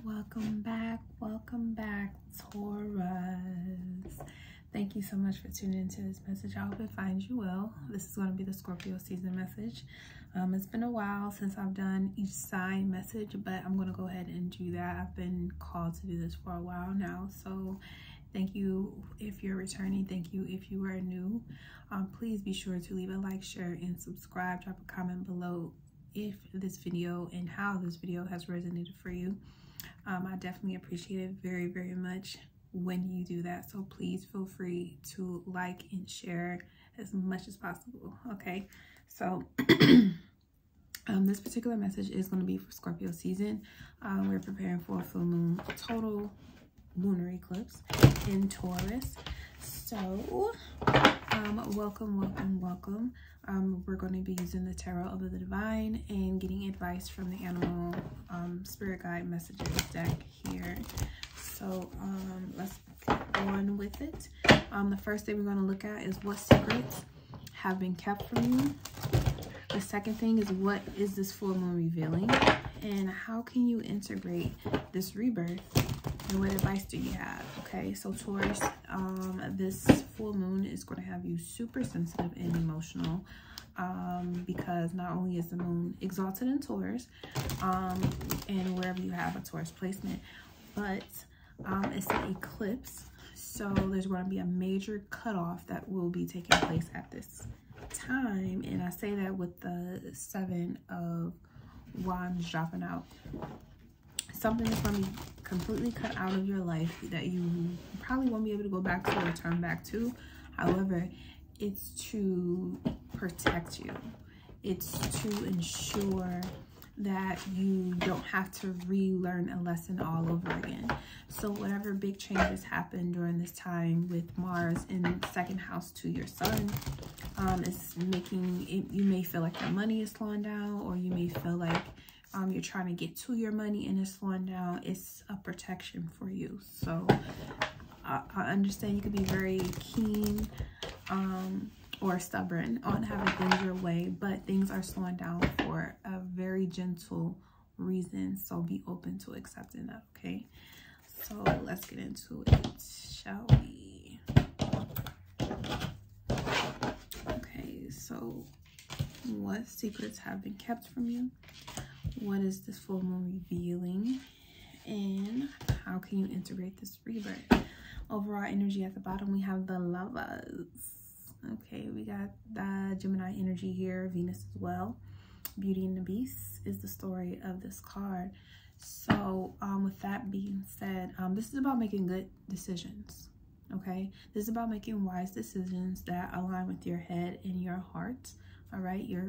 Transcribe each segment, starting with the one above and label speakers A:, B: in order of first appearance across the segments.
A: Welcome back, Taurus. Thank you so much for tuning into this message. I hope it finds you well. This is going to be the Scorpio season message. It's been a while since I've done each sign message, but I'm going to go ahead and do that. I've been called to do this for a while now, so thank you if you're returning. Thank you if you are new. Please be sure to leave a like, share, and subscribe. Drop a comment below if this video and how this video has resonated for you. I definitely appreciate it very, very much when you do that. So please feel free to like and share as much as possible. Okay, so this particular message is going to be for Scorpio season. We're preparing for a full moon total lunar eclipse in Taurus. So welcome. We're going to be using the tarot of the divine and getting advice from the animal spirit guide messages deck here. So let's get on with it. The first thing we're going to look at is what secrets have been kept from you. The second thing is, what is this full moon revealing, and how can you integrate this rebirth, and what advice do you have? Okay, so Taurus, this full moon is going to have you super sensitive and emotional, because not only is the moon exalted in Taurus, and wherever you have a Taurus placement, but it's an eclipse, so there's going to be a major cutoff that will be taking place at this time. And I say that with the 7 of Wands dropping out. Something is going to be completely cut out of your life that you probably won't be able to go back to or turn back to. However, it's to protect you. It's to ensure that you don't have to relearn a lesson all over again. So whatever big changes happen during this time with Mars in the second house to your sun, is making it, you may feel like your money is slowing down, or you may feel like you're trying to get to your money and it's slowing down. It's a protection for you. So I understand you could be very keen or stubborn on having things your way, but things are slowing down for a very gentle reason. So be open to accepting that, okay? So let's get into it, shall we? Okay, so what secrets have been kept from you? What is this full moon revealing? And how can you integrate this rebirth? Overall energy at the bottom, we have the Lovers. Okay, we got the Gemini energy here, Venus as well. Beauty and the Beast is the story of this card. So with that being said, this is about making good decisions. Okay, this is about making wise decisions that align with your head and your heart. All right, your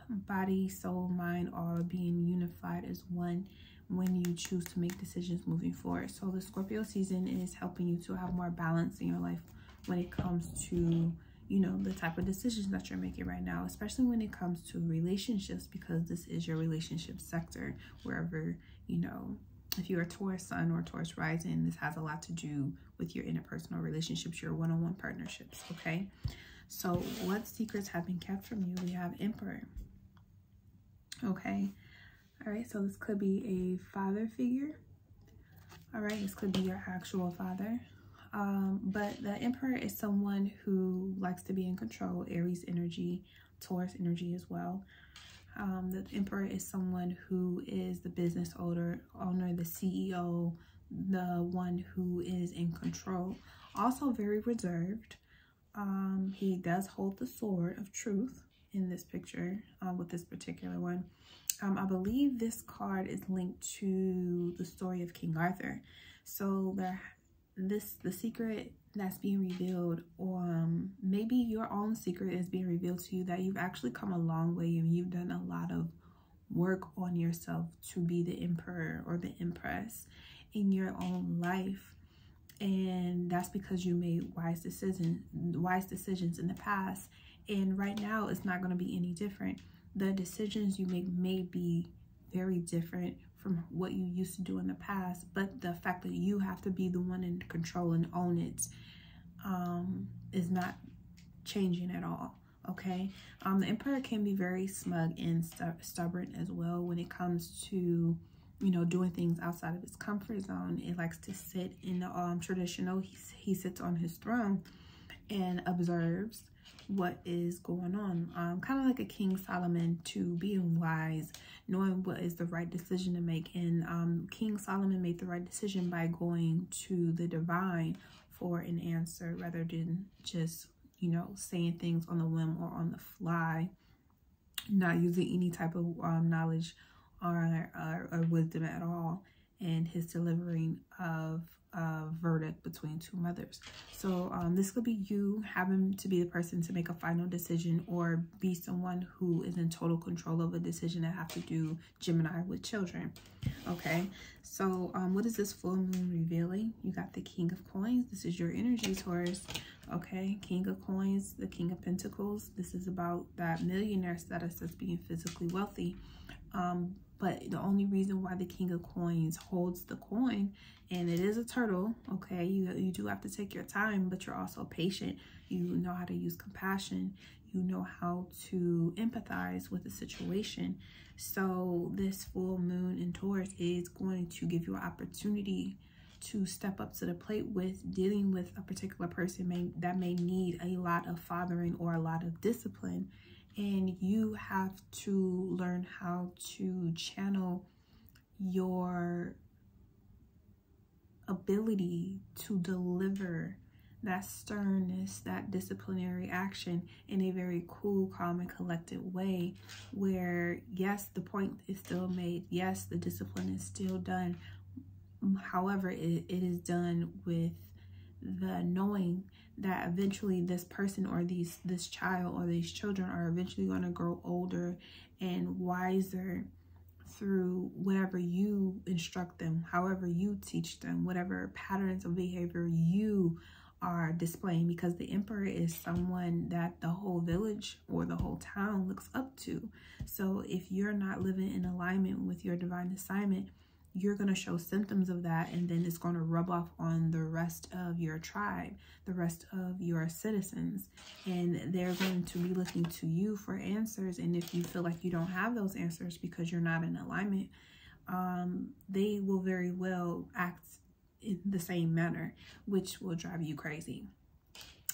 A: body, soul, mind, all being unified as one when you choose to make decisions moving forward. So the Scorpio season is helping you to have more balance in your life when it comes to, you know, the type of decisions that you're making right now, especially when it comes to relationships, because this is your relationship sector. Wherever, you know, if you're a Taurus sun or Taurus rising, this has a lot to do with your interpersonal relationships, your one-on-one partnerships, okay? So what secrets have been kept from you? We have Emperor. Okay, all right, so this could be a father figure. All right, this could be your actual father. But the Emperor is someone who likes to be in control, Aries energy, Taurus energy as well. The Emperor is someone who is the business owner, the CEO, the one who is in control. Also very reserved. He does hold the sword of truth in this picture, with this particular one. I believe this card is linked to the story of King Arthur. So the secret that's being revealed, or maybe your own secret is being revealed to you, that you've actually come a long way and you've done a lot of work on yourself to be the Emperor or the Empress in your own life. And that's because you made wise decisions in the past. And right now, it's not going to be any different. The decisions you make may be very different from what you used to do in the past, but the fact that you have to be the one in control and own it is not changing at all, okay? The Emperor can be very smug and stubborn as well when it comes to, you know, doing things outside of his comfort zone. It likes to sit in the traditional, he sits on his throne and observes what is going on, kind of like a King Solomon, to being wise, knowing what is the right decision to make. And King Solomon made the right decision by going to the divine for an answer, rather than just, you know, saying things on the whim or on the fly, not using any type of knowledge or wisdom at all in his delivering of a verdict between two mothers. So this could be you having to be the person to make a final decision, or be someone who is in total control of a decision that have to do Gemini with children. Okay, so what is this full moon revealing? You got the King of Coins. This is your energy, Taurus. Okay, King of Coins, the King of Pentacles. This is about that millionaire status, that's being physically wealthy. But the only reason why the King of Coins holds the coin, and it is a turtle, okay, you do have to take your time, but you're also patient. You know how to use compassion. You know how to empathize with the situation. So this full moon in Taurus is going to give you an opportunity to step up to the plate with dealing with a particular person that may need a lot of fathering or a lot of discipline. And you have to learn how to channel your ability to deliver that sternness, that disciplinary action in a very cool, calm, and collected way, where yes, the point is still made, yes, the discipline is still done. However, it is done with the knowing that eventually this person or this child or these children are eventually going to grow older and wiser through whatever you instruct them, however you teach them, whatever patterns of behavior you are displaying, because the emperor is someone that the whole village or the whole town looks up to. So if you're not living in alignment with your divine assignment, you're going to show symptoms of that, and then it's going to rub off on the rest of your tribe, the rest of your citizens, and they're going to be looking to you for answers. And if you feel like you don't have those answers because you're not in alignment, they will very well act in the same manner, which will drive you crazy,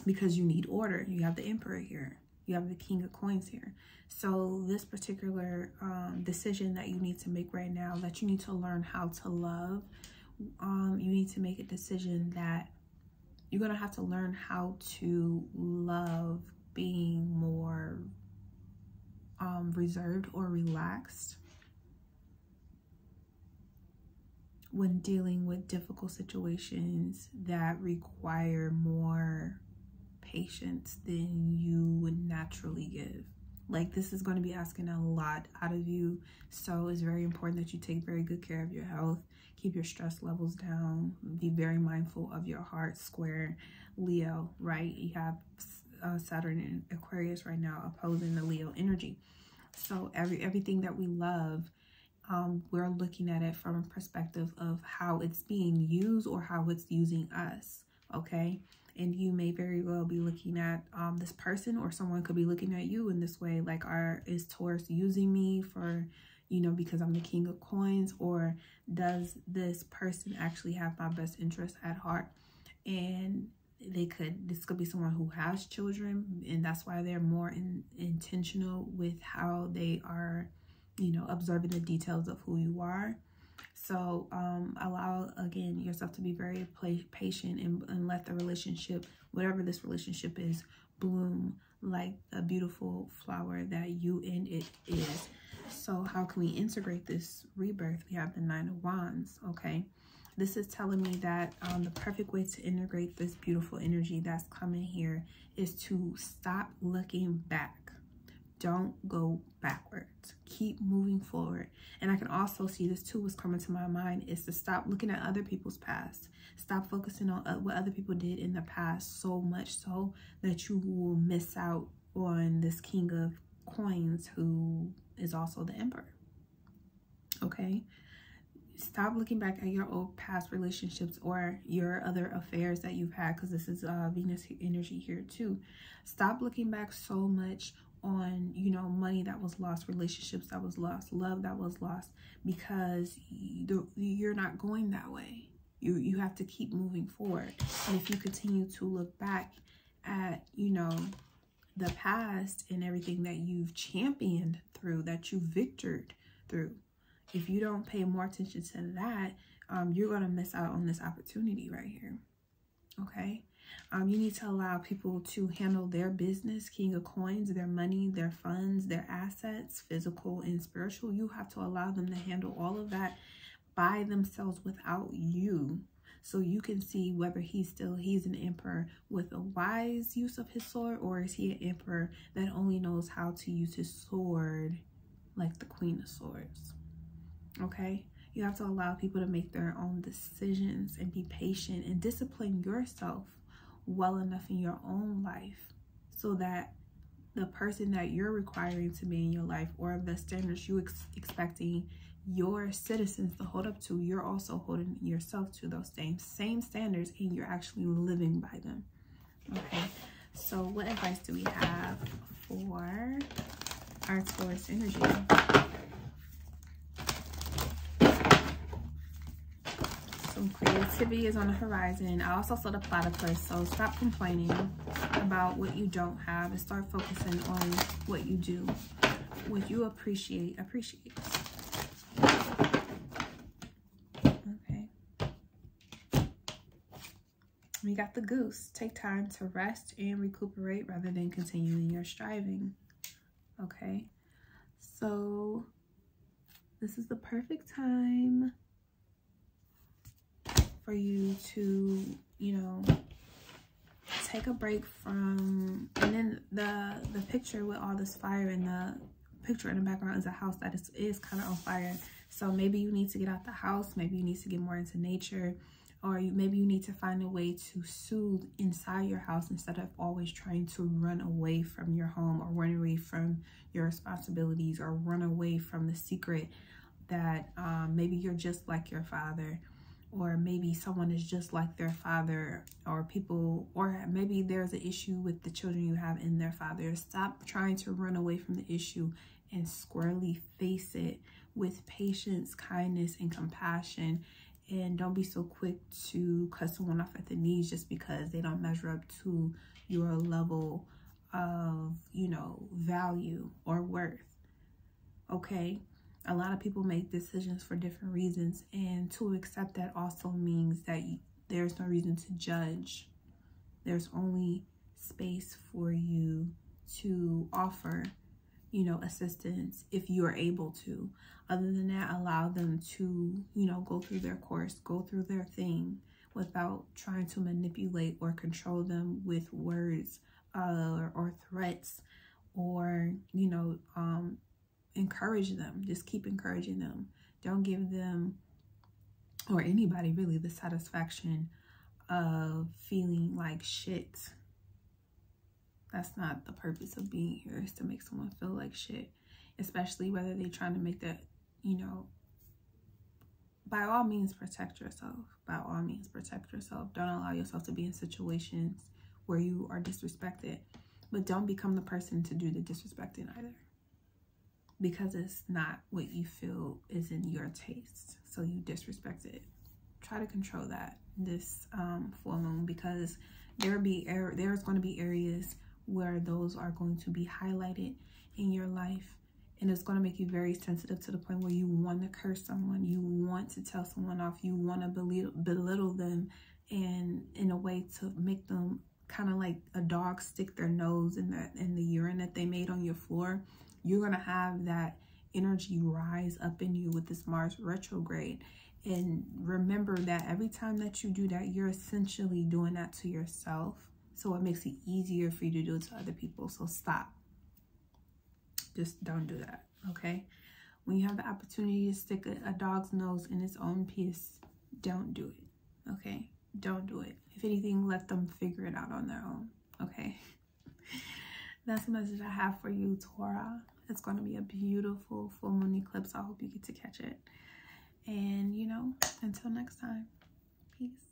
A: because you need order. You have the emperor here. You have the King of Coins here. So this particular decision that you need to make right now, that you need to learn how to love, you need to make a decision that you're going to have to learn how to love being more reserved or relaxed when dealing with difficult situations that require more patience than you would naturally give. Like, this is going to be asking a lot out of you, so it's very important that you take very good care of your health, keep your stress levels down, be very mindful of your heart square Leo, right? You have Saturn in Aquarius right now opposing the Leo energy. So everything that we love, we're looking at it from a perspective of how it's being used or how it's using us, okay? And you may very well be looking at this person, or someone could be looking at you in this way, like, is Taurus using me for, you know, because I'm the King of Coins, or does this person actually have my best interest at heart? And this could be someone who has children, and that's why they're more intentional with how they are, you know, observing the details of who you are. So allow, again, yourself to be very patient and let the relationship, whatever this relationship is, bloom like a beautiful flower that you and it is. So how can we integrate this rebirth? We have the Nine of Wands, okay? This is telling me that the perfect way to integrate this beautiful energy that's coming here is to stop looking back. Don't go backwards. Keep moving forward. And I can also see this too, what's coming to my mind is to stop looking at other people's past. Stop focusing on what other people did in the past, so much so that you will miss out on this King of Coins, who is also the Emperor. Okay? Stop looking back at your old past relationships or your other affairs that you've had, because this is Venus energy here too. Stop looking back so much on, you know, money that was lost, relationships that was lost, love that was lost, because you're not going that way. You have to keep moving forward. And if you continue to look back at, you know, the past and everything that you've championed through, that you victored through, if you don't pay more attention to that, you're going to miss out on this opportunity right here. Okay? You need to allow people to handle their business, King of Coins, their money, their funds, their assets, physical and spiritual. You have to allow them to handle all of that by themselves without you, so you can see whether he's an emperor with a wise use of his sword, or is he an emperor that only knows how to use his sword like the Queen of Swords. Okay? You have to allow people to make their own decisions and be patient and discipline yourself well enough in your own life, so that the person that you're requiring to be in your life, or the standards you expecting your citizens to hold up to, you're also holding yourself to those same standards, and you're actually living by them. Okay, so what advice do we have for our Taurus energy? Some creativity is on the horizon. I also saw the platypus, so stop complaining about what you don't have and start focusing on what you do. What you appreciate. We got the goose. Take time to rest and recuperate rather than continuing your striving. Okay, so this is the perfect time for you to, you know, take a break from, and then the picture with all this fire, and the picture in the background is a house that is kind of on fire. So maybe you need to get out the house, maybe you need to get more into nature, or maybe you need to find a way to soothe inside your house instead of always trying to run away from your home, or run away from your responsibilities, or run away from the secret that maybe you're just like your father, or maybe someone is just like their father, or people, or maybe there's an issue with the children you have in their father. Stop trying to run away from the issue and squarely face it with patience, kindness, and compassion. And don't be so quick to cut someone off at the knees just because they don't measure up to your level of, you know, value or worth. Okay? A lot of people make decisions for different reasons, and to accept that also means that there's no reason to judge. There's only space for you to offer, you know, assistance if you are able to. Other than that, allow them to, you know, go through their course, go through their thing without trying to manipulate or control them with words or threats, or, you know, encourage them. Just keep encouraging them. Don't give them, or anybody really, the satisfaction of feeling like shit. That's not the purpose of being here, is to make someone feel like shit, especially whether they're trying to make that, you know. By all means, protect yourself. By all means, protect yourself. Don't allow yourself to be in situations where you are disrespected, but don't become the person to do the disrespecting either, because it's not what you feel is in your taste, so you disrespect it. Try to control that this full moon, because there's going to be areas where those are going to be highlighted in your life, and it's going to make you very sensitive to the point where you want to curse someone, you want to tell someone off, you want to belittle them, and in a way to make them kind of like a dog stick their nose in the urine that they made on your floor. You're going to have that energy rise up in you with this Mars retrograde. And remember that every time that you do that, you're essentially doing that to yourself. So it makes it easier for you to do it to other people. So stop. Just don't do that, okay? When you have the opportunity to stick a dog's nose in its own piss, don't do it, okay? Don't do it. If anything, let them figure it out on their own, okay? That's the message I have for you, Taurus. It's going to be a beautiful full moon eclipse. I hope you get to catch it. And, you know, until next time, peace.